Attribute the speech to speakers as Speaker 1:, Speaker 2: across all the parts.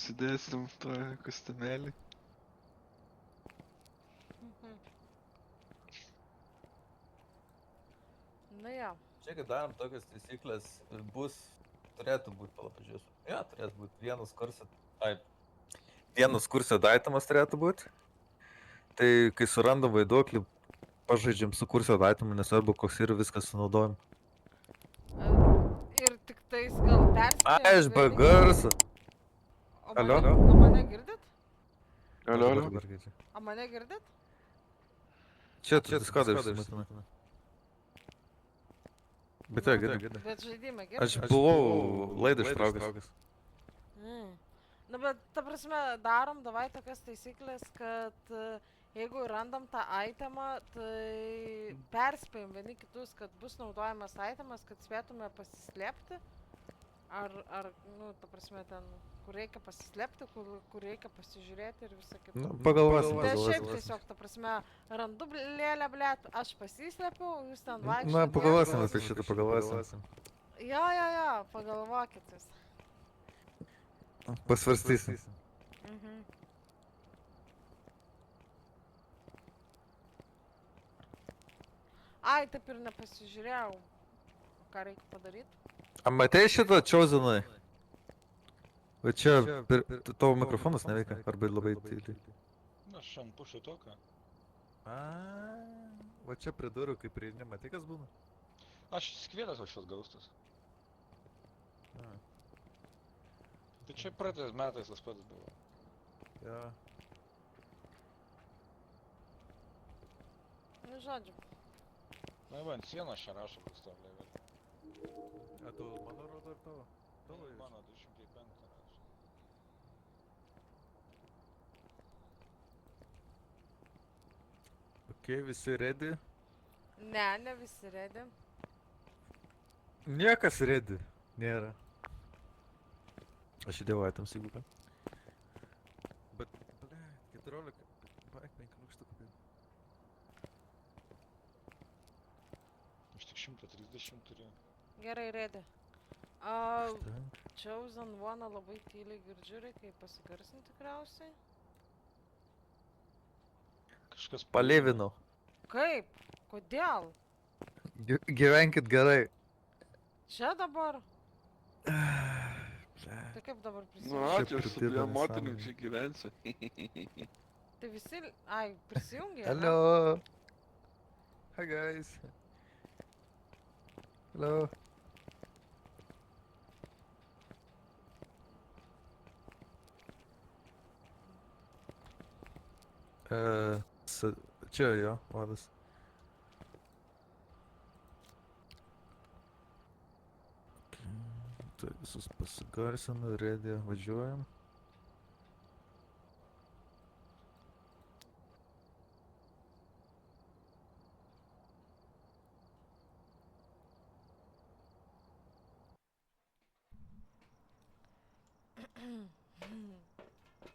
Speaker 1: užsidėsim tą kostiumėlį.
Speaker 2: Nu jo.
Speaker 3: Čia, kai darom tokias taisyklės, turėtų būti, palapažiūrėsiu. Jo, turėtų būti vienas kursio daitamas turėtų būti. Tai kai surandam vaiduoklį, pažaidžiam su kursio daitamu, nesvarbu, koks yra viskas sunaudojam.
Speaker 2: Ir tik tais gal perspėjom.
Speaker 3: Aš be garso. Alio?
Speaker 2: O mane girdit?
Speaker 1: Alio.
Speaker 2: O mane girdit?
Speaker 3: Čia Discordą išsimatome. Bet jo, girdit.
Speaker 2: Bet žaidimą girdit?
Speaker 3: Aš buvau laidą ištraukęs.
Speaker 2: Nu, bet ta prasme, darom davai tokias taisyklės, kad jeigu randam tą itemą, tai perspėjom vieni kitus, kad bus naudojamas itemas, kad spėtume pasislėpti. Ar, nu, ta prasme, ten, kur reikia pasislėpti, kur reikia pasižiūrėti ir visą kitą.
Speaker 3: Nu, pagalvosim.
Speaker 2: Tai šiaip tiesiog, ta prasme, randu lėlę, blėt, aš pasislėpiau, jūs ten vaikščiate.
Speaker 3: Na, pagalvosim apie šitą, pagalvosim.
Speaker 2: Jo, pagalvokit jūs.
Speaker 3: Pasvarstysim.
Speaker 2: Ai, taip ir nepasižiūrėjau, ką reikia padaryti.
Speaker 3: A matei šitą Chosen'ą? Va čia, tavo mikrofonas neveikia, arba labai tyliai.
Speaker 4: Na, aš ant pušio toką.
Speaker 3: Va čia priduriu, kaip prieini, matai kas būna?
Speaker 4: Aš skvėlęs va šios gaustas. Tai čia praeitais metais tas pats buvo.
Speaker 3: Jo.
Speaker 2: Nu, žodžiu.
Speaker 4: Na, va, ant sienos čia rašo, kad stovi levelį.
Speaker 3: A tu mano rodo ar tavo? Tavo jau.
Speaker 4: Mano 205 rašo.
Speaker 3: Ok, visi ready?
Speaker 2: Ne visi ready.
Speaker 3: Niekas ready. Nėra. Aš įdėjau items, jeigu ką. Bet, 14, beveik 5 nukštukų.
Speaker 4: Aš tik 130 turiu.
Speaker 2: Gerai, ready. Chosen One labai tyliai girdžiu, reikia pasigarsinti tikriausiai.
Speaker 4: Kažkas
Speaker 3: Palėvinau.
Speaker 2: Kaip? Kodėl?
Speaker 3: Gyvenkit gerai.
Speaker 2: Čia dabar? Tai kaip dabar
Speaker 1: Nu,
Speaker 2: prisijungi?
Speaker 1: ačiū, aš su dviem moterim čia gyvensiu.
Speaker 2: Tai visi... Ai, prisijungi?
Speaker 3: Hello. Hi guys. Hello. Čia jo, vadas. Tai visus pasigarsinu, ready, važiuojam.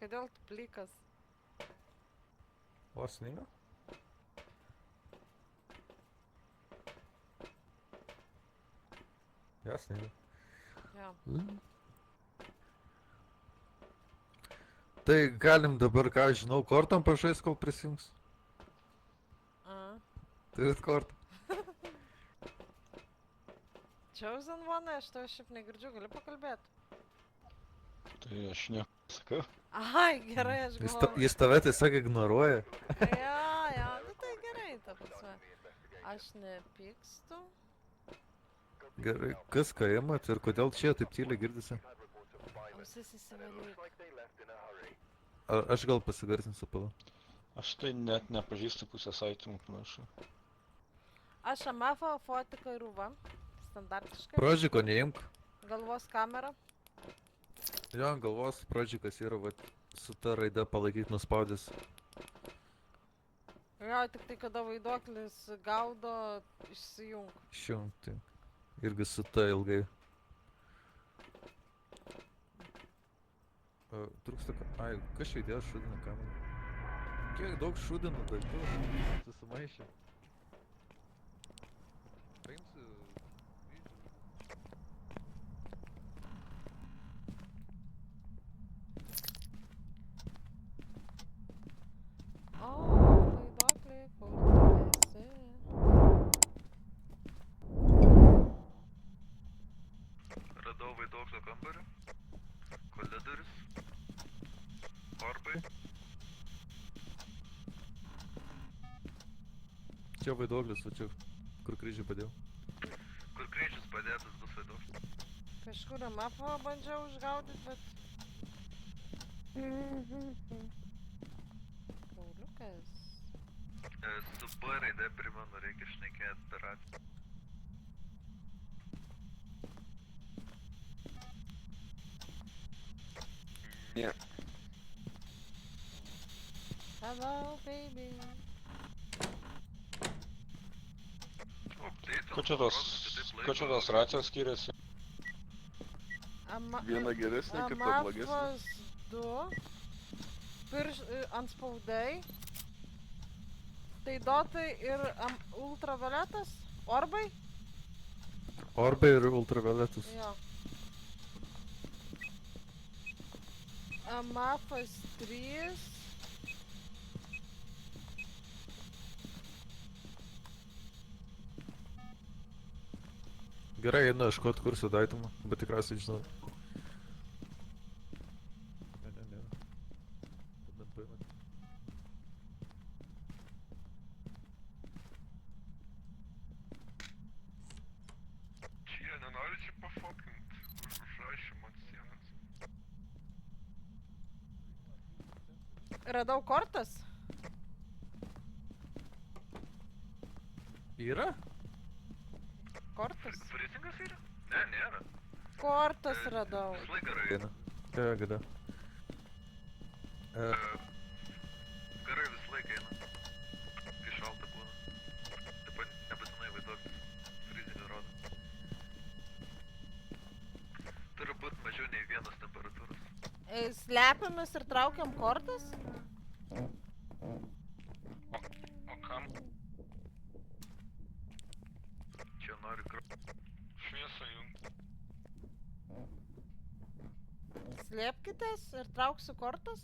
Speaker 2: Kodėl tu plikas?
Speaker 3: O, sninga? Ja, sninga.
Speaker 2: Jo.
Speaker 3: Tai galim dabar, ką žinau, kortom pažais, kol prisijungs. Turit kortą.
Speaker 2: Chosen One, aš to šiaip negirdžiu, gali pakalbėti?
Speaker 4: Tai aš nesakau.
Speaker 2: Ai, gerai, aš galvoju.
Speaker 3: Jis tave tiesiog ignoruoja.
Speaker 2: Jo, nu tai gerai, ta prasme. Aš nepykstu.
Speaker 3: Gerai, kas ką imat ir kodėl čia taip tyliai girdisi?
Speaker 2: Ausis įsivalyk.
Speaker 3: Aš gal pasigarsinsiu pala.
Speaker 4: Aš tai net nepažįstu pusės itemų panašu.
Speaker 2: Aš MF, fotika ir UV. Standartiškai.
Speaker 3: Prožiko neimk.
Speaker 2: Galvos kamera.
Speaker 3: Jo, galvos prožikas yra, vat, su ta raida palaikyt nuspaudęs.
Speaker 2: Jo, tik tai kada vaiduoklis gaudo, išsijung.
Speaker 3: Išjungti. Irgi su ta ilgai. Trūksta ką... Ai, kas čia įdėjo šūdiną kamerą? Kiek daug šūdinų daiktų susimaišė. Paimsiu... kambario. Koridorius. Orbai. Čia vaiduoklis, va čia, kur kryžių padėjau. Kur kryžius padėtas bus vaiduoklis.
Speaker 2: Kažkur mapą bandžiau užgaudyti, bet... Pauliukas.
Speaker 3: Su B raide primenu, reikia šnekėti per atsį.
Speaker 1: Ne.
Speaker 2: Hello, baby.
Speaker 4: Ko čia tos racijos skiriasi?
Speaker 1: Viena geresnė, kita blogesnė.
Speaker 2: Amapos 2. Antspaudai. Tai dotai ir ultravioletas. Orbai?
Speaker 3: Orbai ir ultravioletas.
Speaker 2: Jo. Amapas 3.
Speaker 3: Gerai, einu ieškot kurso daitumą, bet tikriausiai žinau. Ne. Tada paėmė. Čia nenori čia pafokint užrašymą ant sienos.
Speaker 2: Radau kortas.
Speaker 3: Yra?
Speaker 2: Kortas.
Speaker 3: Frizingas yra? Ne, nėra.
Speaker 2: Kortas radau.
Speaker 3: Visą laiką gerai eina. Gada. Gerai visą laiką eina. Kai šalta būna. Taip pat nebūtinai vaiduoklis frizinį rodo. Turi būt mažiau nei 1 temperatūros.
Speaker 2: Slepiamės ir traukiam kortas?
Speaker 4: O kam?
Speaker 3: Čia nori
Speaker 4: Šviesą jung.
Speaker 2: Slėpkitės ir trauksiu kortas?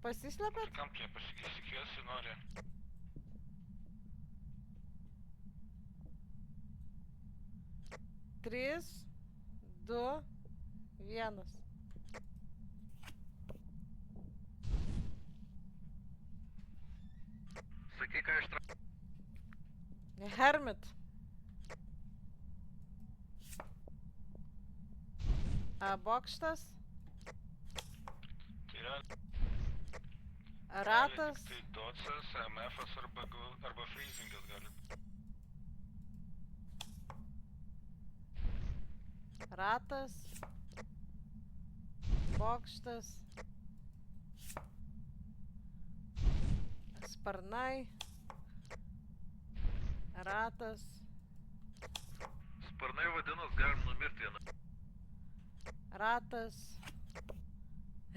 Speaker 2: Pasislepėt?
Speaker 4: Kam čia pasikviesi nori?
Speaker 2: Trys, 2, 1.
Speaker 3: Sakai, ką iš
Speaker 2: Hermit. Bokštas.
Speaker 4: Tai yra
Speaker 2: Ratas.
Speaker 4: Tai docas, MF'as arba freezingas gali.
Speaker 2: Ratas. Bokštas. Sparnai. Ratas.
Speaker 3: Sparnai vadinas, galim numirti vieną.
Speaker 2: Ratas.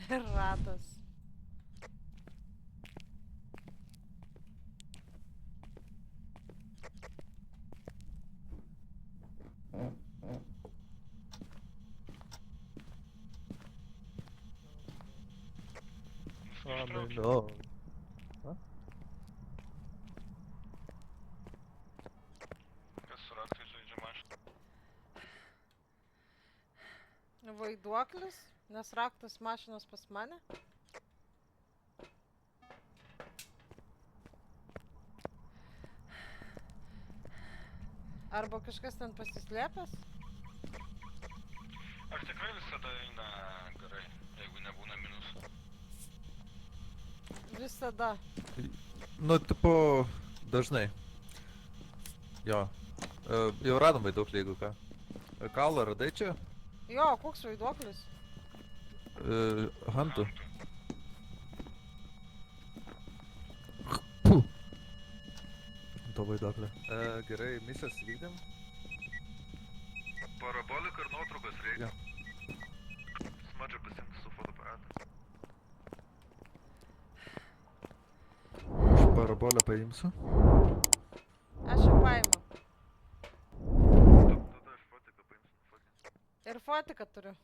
Speaker 2: Ir ratas.
Speaker 3: No.
Speaker 4: Kas su raktais žaidžia mašą?
Speaker 2: Vaiduoklis, nes raktas mašinos pas mane. Arba kažkas ten pasislėpęs.
Speaker 4: Ar tikrai visada eina gerai, jeigu nebūna minusų?
Speaker 2: Visada.
Speaker 3: Nu, tipo, dažnai. Jo. Jau radom vaiduoklį, jeigu ką. Kalą radai čia?
Speaker 2: Jo, koks vaiduoklis?
Speaker 3: Hantų. To vaiduoklio. Gerai, misijas vykdėm. Parabolika ir nuotraukas reikia. Smadžią pasiimti su fotoaparatu. Aš parabolę paimsiu.
Speaker 2: Aš jau paimu.
Speaker 3: Tada aš fotiką paimsiu.
Speaker 2: Ir fotiką turiu.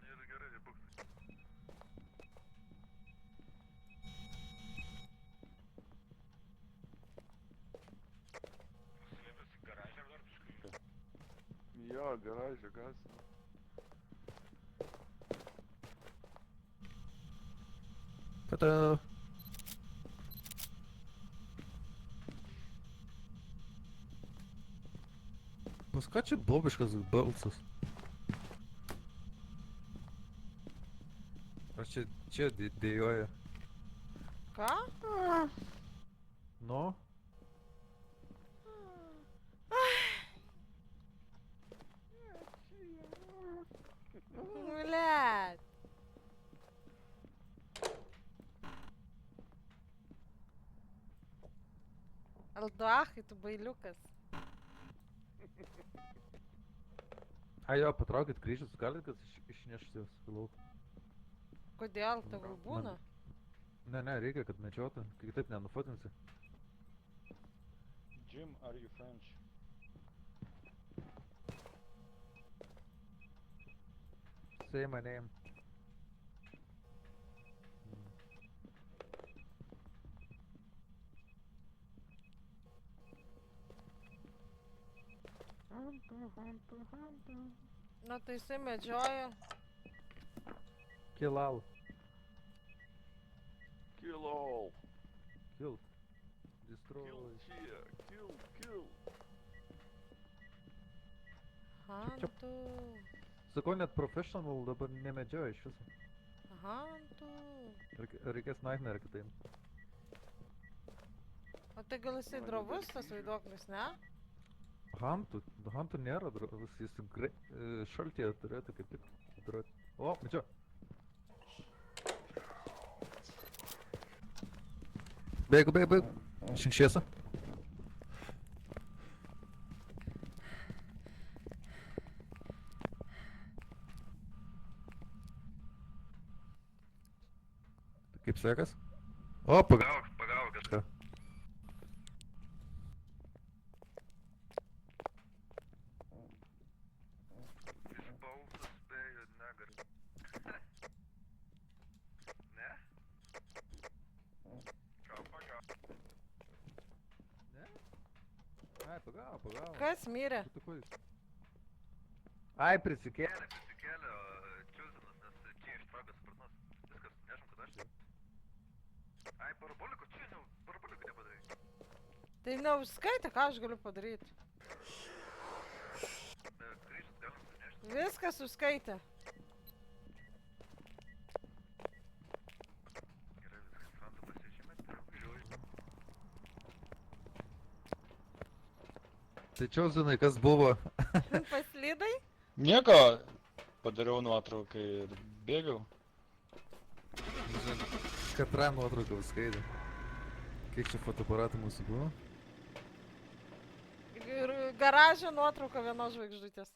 Speaker 3: Ir gerai, buksai.
Speaker 1: Jo, garaže gasina.
Speaker 3: Tada. Pas ką čia bobiškas balsas? Ar čia dėjoja?
Speaker 2: Ką?
Speaker 3: Nu?
Speaker 2: Блядь. Alduachai, tu bailiukas.
Speaker 3: A jo, patraukit kryžius, galit kad išnešti į lauką?
Speaker 2: Kodėl tavo būna?
Speaker 3: Ne, reikia, kad medžiotų, kitaip nenufotinsi.
Speaker 4: Jim, are you French?
Speaker 3: Say my name.
Speaker 2: Nu tai jisai medžioja.
Speaker 3: Kill all.
Speaker 1: Kill all.
Speaker 3: Kill. Destroy.
Speaker 1: Kill here. Kill.
Speaker 2: Hantu.
Speaker 3: Sakau, net professional dabar nemedžioja iš viso.
Speaker 2: Hantu.
Speaker 3: Reikės nightmare kitaip.
Speaker 2: O tai gal jisai drovus tas vaiduoklis, ne?
Speaker 3: Hantų nėra drovus, jis šaltyje turėtų kaip tik drovoti. O, medžio. Bėgu. Šinšiesa. Kaip sekas? O, pagavo kažką. Iš balsų spėju negali. Ne? Ne? Ai, pagavo.
Speaker 2: Kas mirė?
Speaker 3: Ai, prisikėlė Čiuzinas, nes čia ištraukė sparnas. Viskas, nežinau, kad aš jau. Ai, paraboliko, čia paraboliko nepadarai.
Speaker 2: Tai neužskaitė, ką aš galiu padaryti.
Speaker 3: Kryžius galim sunešti.
Speaker 2: Viskas užskaitė.
Speaker 3: Gerai, viskas randu pasižymė, tai važiuoju. Tai Čiuzinai, kas buvo?
Speaker 2: Paslydai?
Speaker 4: Nieko, padariau nuotrauką ir bėgau.
Speaker 3: Katrą nuotrauką skaitė. Kiek čia fotoaparatų mūsų buvo?
Speaker 2: Garažo nuotrauka vienos žvaigždutės.